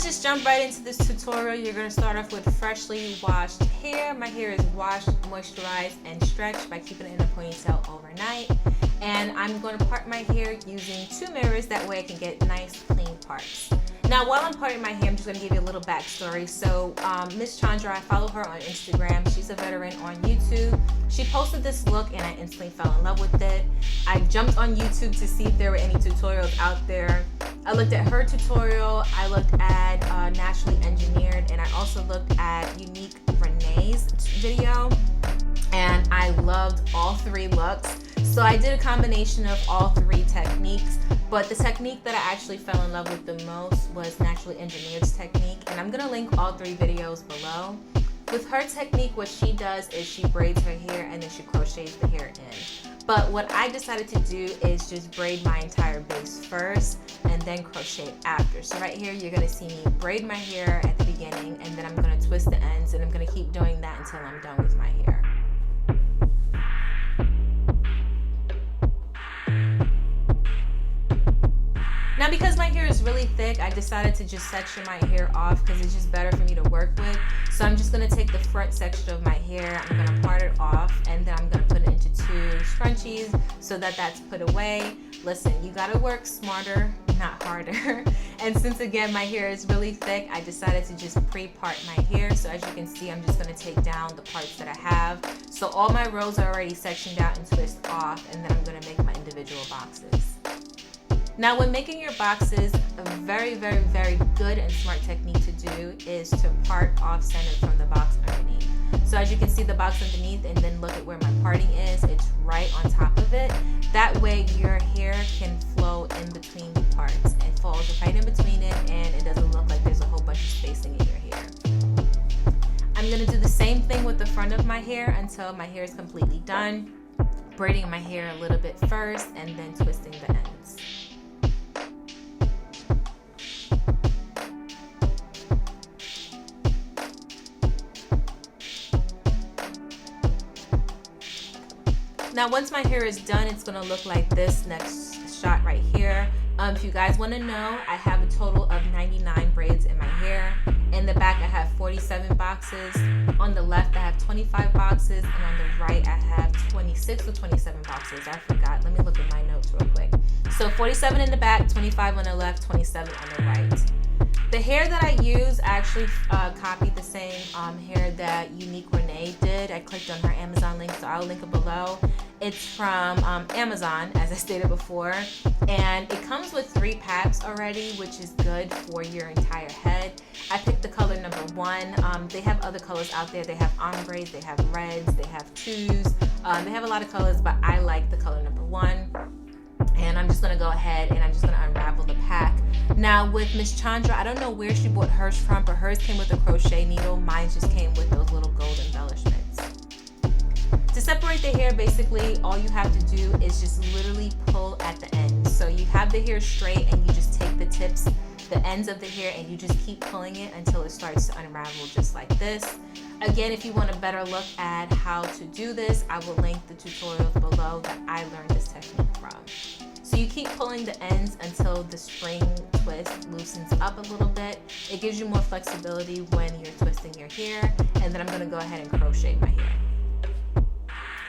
just jump right into this tutorial. You're going to start off with freshly washed hair. My hair is washed, moisturized, and stretched by keeping it in a ponytail overnight. And I'm going to part my hair using 2 mirrors. That way I can get nice, clean parts. Now, while I'm parting my hair, I'm just going to give you a little backstory. So, Miss Chandra, I follow her on Instagram. She's a veteran on YouTube. She posted this look and I instantly fell in love with it. I jumped on YouTube to see if there were any tutorials out there. I looked at her tutorial, I looked at Naturally Engineered, and I also looked at Unique Renee's video, and I loved all 3 looks. So I did a combination of all 3 techniques, but the technique that I actually fell in love with the most was Naturally Engineered's technique, and I'm gonna link all 3 videos below. With her technique, what she does is she braids her hair and then she crochets the hair in. But what I decided to do is just braid my entire base first and then crochet after. So right here, you're gonna see me braid my hair at the beginning, and then I'm gonna twist the ends, and I'm gonna keep doing that until I'm done with my hair. Now, because my hair is really thick, I decided to just section my hair off because it's just better for me to work with. So I'm just going to take the front section of my hair, I'm going to part it off, and then I'm going to put it into 2 scrunchies so that that's put away. Listen, you got to work smarter, not harder. And since again my hair is really thick, I decided to just pre-part my hair. So as you can see, I'm just going to take down the parts that I have. So all my rows are already sectioned out and twist off, and then I'm going to make my individual boxes. Now, when making your boxes, a very, very, very good and smart technique to do is to part off center from the box underneath. So as you can see the box underneath, and then look at where my parting is, it's right on top of it. That way your hair can flow in between the parts. It falls right in between it, and it doesn't look like there's a whole bunch of spacing in your hair. I'm gonna do the same thing with the front of my hair until my hair is completely done. Braiding my hair a little bit first and then twisting the ends. Now, once my hair is done, it's gonna look like this next shot right here. If you guys wanna know, I have a total of 99 braids in my hair. In the back, I have 47 boxes. On the left, I have 25 boxes. And on the right, I have 26 or 27 boxes. I forgot, let me look at my notes real quick. So 47 in the back, 25 on the left, 27 on the right. The hair that I use, I actually copied the same hair that Unique Renee did. I clicked on her Amazon link, so I'll link it below. It's from Amazon, as I stated before, and it comes with 3 packs already, which is good for your entire head. I picked the color number 1. They have other colors out there. They have ombres, they have reds, they have 2s. They have a lot of colors, but I like the color number 1. And I'm just gonna go ahead and I'm just gonna unravel the pack. Now with Miss Chandra, I don't know where she bought hers from, but hers came with a crochet needle. Mine just came with those little gold embellishments. To separate the hair, basically all you have to do is just literally pull at the end. So you have the hair straight and you just take the tips, the ends of the hair, and you just keep pulling it until it starts to unravel just like this. Again, if you want a better look at how to do this, I will link the tutorials below that I learned this technique from. So you keep pulling the ends until the spring twist loosens up a little bit. It gives you more flexibility when you're twisting your hair, and then I'm gonna go ahead and crochet my hair.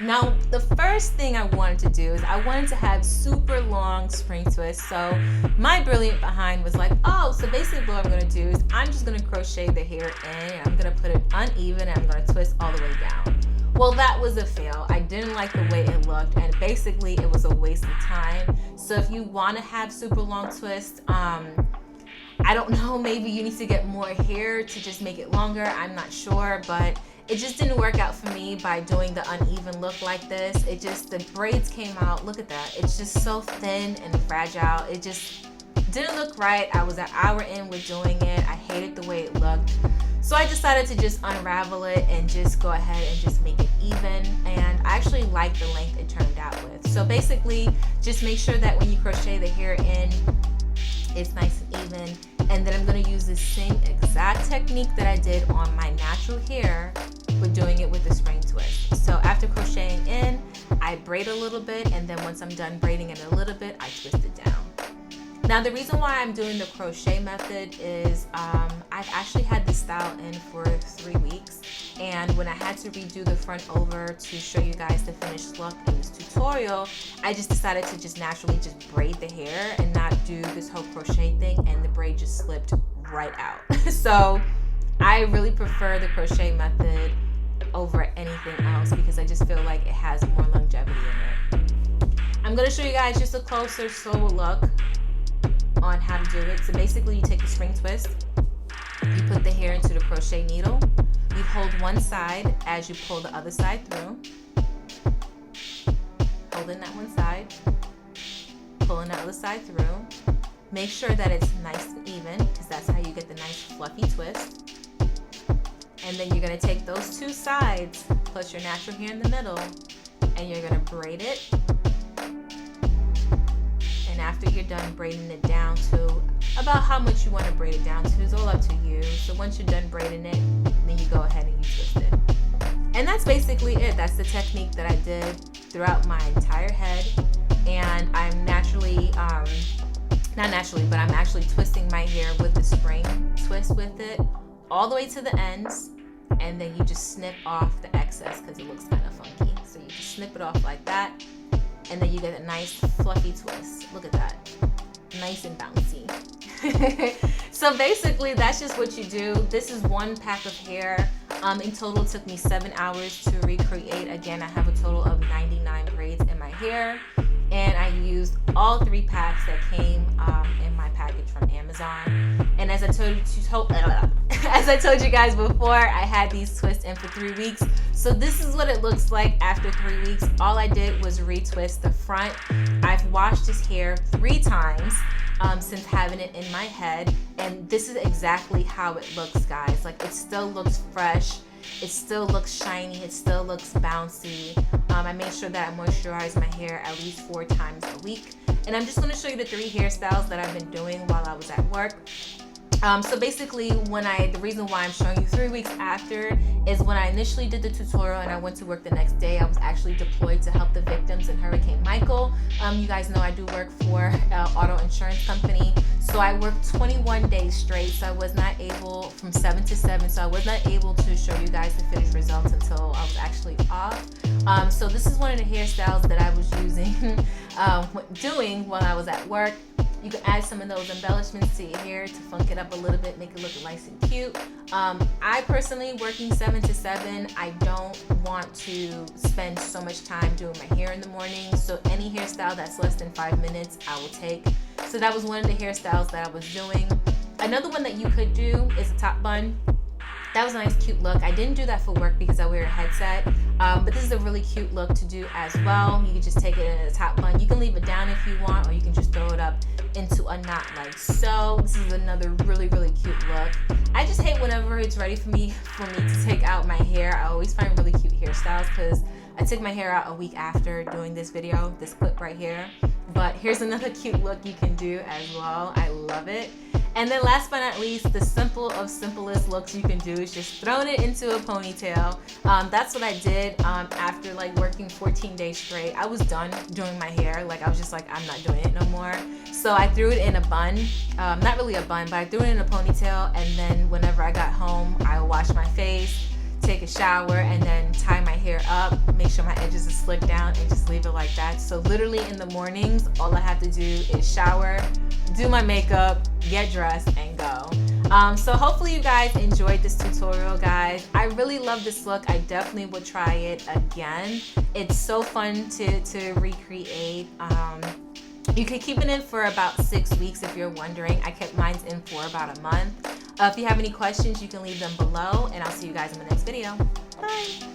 Now, the first thing I wanted to do is I wanted to have super long spring twists. So my brilliant behind was like, oh, so basically what I'm gonna do is I'm just gonna crochet the hair in, and I'm gonna put it uneven, and I'm gonna twist all the way down. Well, that was a fail. I didn't like the way it looked, and basically it was a waste of time. So if you wanna have super long twists, I don't know, maybe you need to get more hair to just make it longer. I'm not sure, but it just didn't work out for me by doing the uneven look like this. It just, the braids came out, look at that. It's just so thin and fragile. It just didn't look right. I was an hour in with doing it. I hated the way it looked. So I decided to just unravel it and just go ahead and just make it even. And I actually like the length it turned out with. So basically, just make sure that when you crochet the hair in, it's nice and even. And then I'm gonna use the same exact technique that I did on my natural hair, but doing it with the spring twist. So after crocheting in, I braid a little bit, and then once I'm done braiding it a little bit, I twist it down. Now the reason why I'm doing the crochet method is I've actually had this style in for 3 weeks, and when I had to redo the front over to show you guys the finished look in this tutorial, I just decided to just naturally just braid the hair and not do this whole crochet thing, and the braid just slipped right out. So I really prefer the crochet method over anything else because I just feel like it has more longevity in it. I'm going to show you guys just a closer look on how to do it. So basically you take the spring twist, you put the hair into the crochet needle, you hold one side as you pull the other side through, holding that one side, pulling the other side through. Make sure that it's nice and even because that's how you get the nice fluffy twist. And then you're going to take those two sides plus your natural hair in the middle and you're going to braid it. And after you're done braiding it down to about how much you want to braid it down to, it's all up to you. So once you're done braiding it, then you go ahead and you twist it. And that's basically it. That's the technique that I did throughout my entire head. And I'm naturally, not naturally, but I'm actually twisting my hair with the spring twist with it all the way to the ends. And then you just snip off the excess because it looks kind of funky. So you just snip it off like that. And then you get a nice fluffy twist. Look at that. Nice and bouncy. So basically that's just what you do. This is one pack of hair. In total it took me 7 hours to recreate. Again, I have a total of 99 braids in my hair. And I used all 3 packs that came in my package from Amazon. And as I told you guys before, I had these twists in for 3 weeks. So this is what it looks like after 3 weeks. All I did was retwist the front. I've washed this hair 3 times since having it in my head. And this is exactly how it looks, guys. Like, it still looks fresh. It still looks shiny. It still looks bouncy. I made sure that I moisturize my hair at least 4 times a week. And I'm just going to show you the 3 hairstyles that I've been doing while I was at work. So basically, the reason why I'm showing you 3 weeks after is when I initially did the tutorial and I went to work the next day, I was actually deployed to help the victims in Hurricane Michael. You guys know I do work for an auto insurance company. So I worked 21 days straight. So I was not able, from 7 to 7, so I was not able to show you guys the finished results until I was actually off. So this is one of the hairstyles that I was doing while I was at work. You can add some of those embellishments to your hair to funk it up a little bit, make it look nice and cute. I personally, working 7 to 7, I don't want to spend so much time doing my hair in the morning. So any hairstyle that's less than 5 minutes, I will take. So that was one of the hairstyles that I was doing. Another one that you could do is a top bun. That was a nice, cute look. I didn't do that for work because I wear a headset, but this is a really cute look to do as well. You can just take it in a top bun. You can leave it down if you want, or you can just throw it up into a knot like so. This is another really, really cute look. I just hate whenever it's ready for me to take out my hair. I always find really cute hairstyles because I took my hair out a week after doing this video, this clip right here. But here's another cute look you can do as well. I love it. And then last but not least, the simplest looks you can do is just throwing it into a ponytail. That's what I did after like working 14 days straight. I was done doing my hair. Like, I was just like, I'm not doing it no more. So I threw it in a bun. Not really a bun, but I threw it in a ponytail. And then whenever I got home, I would wash my face, take a shower, and then tie my hair up, make sure my edges are slicked down, and just leave it like that. So literally in the mornings, all I have to do is shower, do my makeup, get dressed, and go. So hopefully you guys enjoyed this tutorial, guys. I really love this look. I definitely would try it again. It's so fun to recreate. You could keep it in for about 6 weeks if you're wondering. I kept mine in for about a month. If you have any questions, you can leave them below, and I'll see you guys in the next video. Bye.